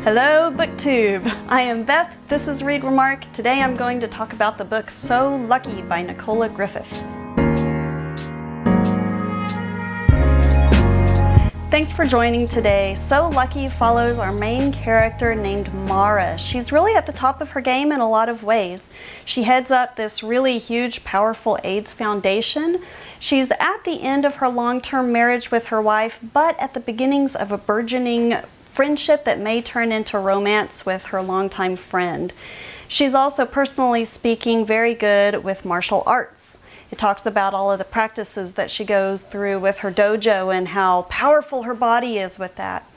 Hello BookTube! I am Beth, this is Read Remark. Today I'm going to talk about the book So Lucky by Nicola Griffith. Thanks for joining today. So Lucky follows our main character named Mara. She's really at the top of her game in a lot of ways. She heads up this really huge, powerful AIDS foundation. She's at the end of her long-term marriage with her wife, but at the beginnings of a burgeoning friendship that may turn into romance with her longtime friend. She's also, personally speaking, very good with martial arts. It talks about all of the practices that she goes through with her dojo and how powerful her body is with that.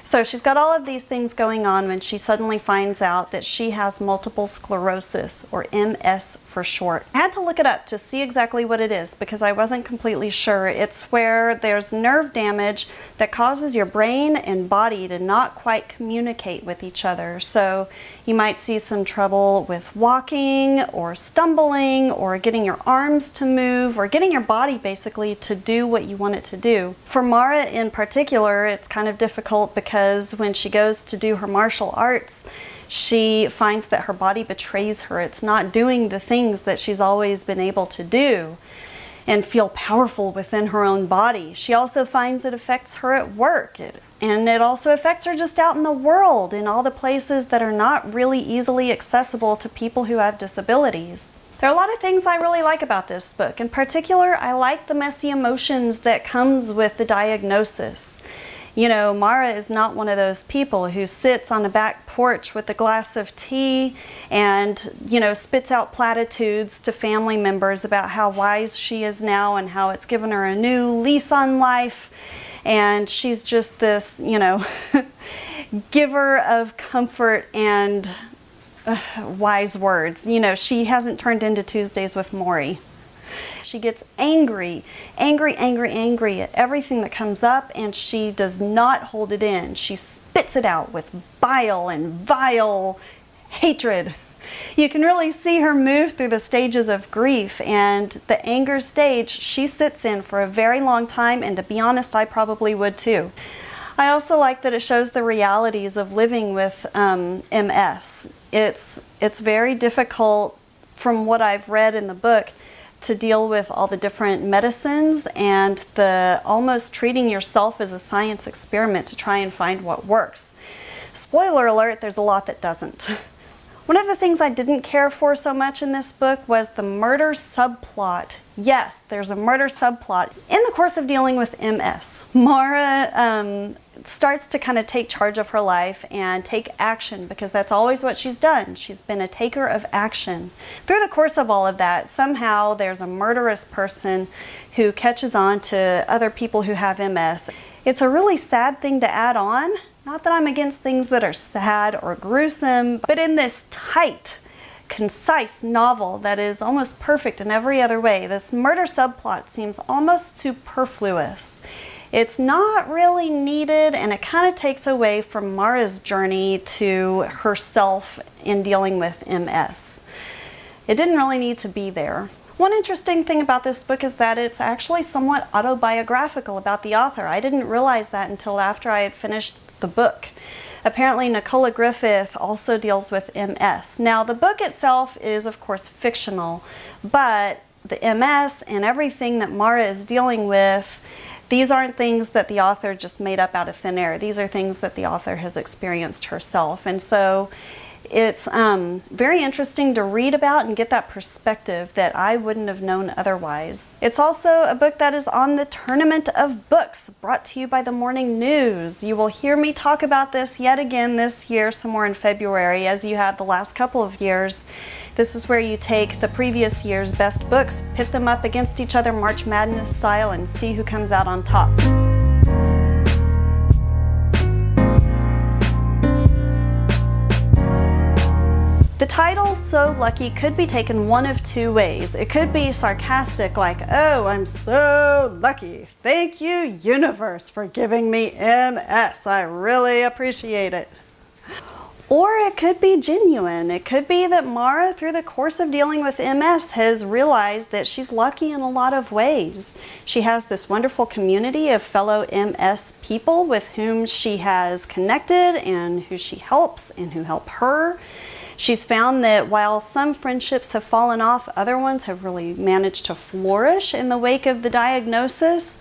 So she's got all of these things going on when she suddenly finds out that she has multiple sclerosis, or MS for short. I had to look it up to see exactly what it is because I wasn't completely sure. It's where there's nerve damage that causes your brain and body to not quite communicate with each other. So you might see some trouble with walking or stumbling or getting your arms to move or getting your body basically to do what you want it to do. For Mara in particular, it's kind of difficult because when she goes to do her martial arts, she finds that her body betrays her. It's not doing the things that she's always been able to do and feel powerful within her own body. She also finds it affects her at work, and it also affects her just out in the world, in all the places that are not really easily accessible to people who have disabilities. There are a lot of things I really like about this book. In particular, I like the messy emotions that comes with the diagnosis. You know, Mara is not one of those people who sits on a back porch with a glass of tea and, you know, spits out platitudes to family members about how wise she is now and how it's given her a new lease on life. And she's just this, you know, giver of comfort and wise words. You know, she hasn't turned into Tuesdays with Morrie. She gets angry at everything that comes up, and she does not hold it in. She spits it out with bile and vile hatred. You can really see her move through the stages of grief, and the anger stage she sits in for a very long time, and to be honest, I probably would too. I also like that it shows the realities of living with MS. It's very difficult, from what I've read in the book, to deal with all the different medicines and the almost treating yourself as a science experiment to try and find what works. Spoiler alert, there's a lot that doesn't. One of the things I didn't care for so much in this book was the murder subplot. Yes, there's a murder subplot. In the course of dealing with MS, Mara starts to kind of take charge of her life and take action, because that's always what she's done. She's been a taker of action. Through the course of all of that, somehow there's a murderous person who catches on to other people who have MS. It's a really sad thing to add on. Not that I'm against things that are sad or gruesome, but in this tight, concise novel that is almost perfect in every other way, this murder subplot seems almost superfluous. It's not really needed, and it kind of takes away from Mara's journey to herself in dealing with MS. It didn't really need to be there. One interesting thing about this book is that it's actually somewhat autobiographical about the author. I didn't realize that until after I had finished the book. Apparently Nicola Griffith also deals with MS. Now the book itself is of course fictional, but the MS and everything that Mara is dealing with, these aren't things that the author just made up out of thin air. These are things that the author has experienced herself. And so it's very interesting to read about and get that perspective that I wouldn't have known otherwise. It's also a book that is on the Tournament of Books, brought to you by the Morning News. You will hear me talk about this yet again this year, somewhere in February, as you have the last couple of years. This is where you take the previous year's best books, pit them up against each other March Madness style, and see who comes out on top. The title, So Lucky, could be taken one of two ways. It could be sarcastic, like, oh, I'm so lucky. Thank you, universe, for giving me MS. I really appreciate it. Or it could be genuine. It could be that Mara, through the course of dealing with MS, has realized that she's lucky in a lot of ways. She has this wonderful community of fellow MS people with whom she has connected and who she helps and who help her. She's found that while some friendships have fallen off, other ones have really managed to flourish in the wake of the diagnosis.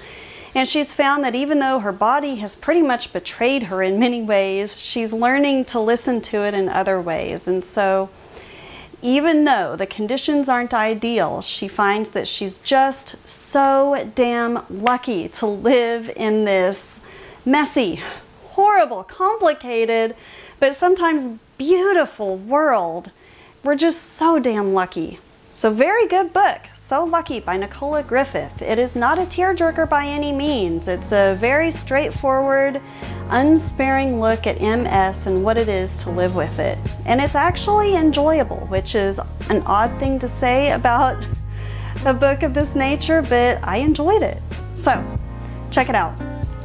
And she's found that even though her body has pretty much betrayed her in many ways, she's learning to listen to it in other ways. And so even though the conditions aren't ideal, she finds that she's just so damn lucky to live in this messy, horrible, complicated, but sometimes beautiful world. We're just so damn lucky. So very good book, So Lucky by Nicola Griffith. It is not a tearjerker by any means. It's a very straightforward, unsparing look at MS and what it is to live with it. And it's actually enjoyable, which is an odd thing to say about a book of this nature, but I enjoyed it. So check it out.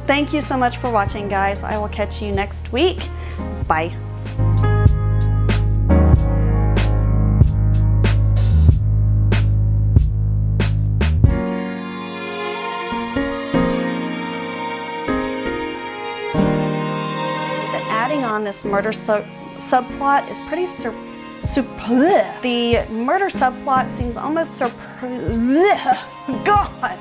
Thank you so much for watching, guys. I will catch you next week. Bye. Adding on this murder subplot is pretty the murder subplot seems almost God.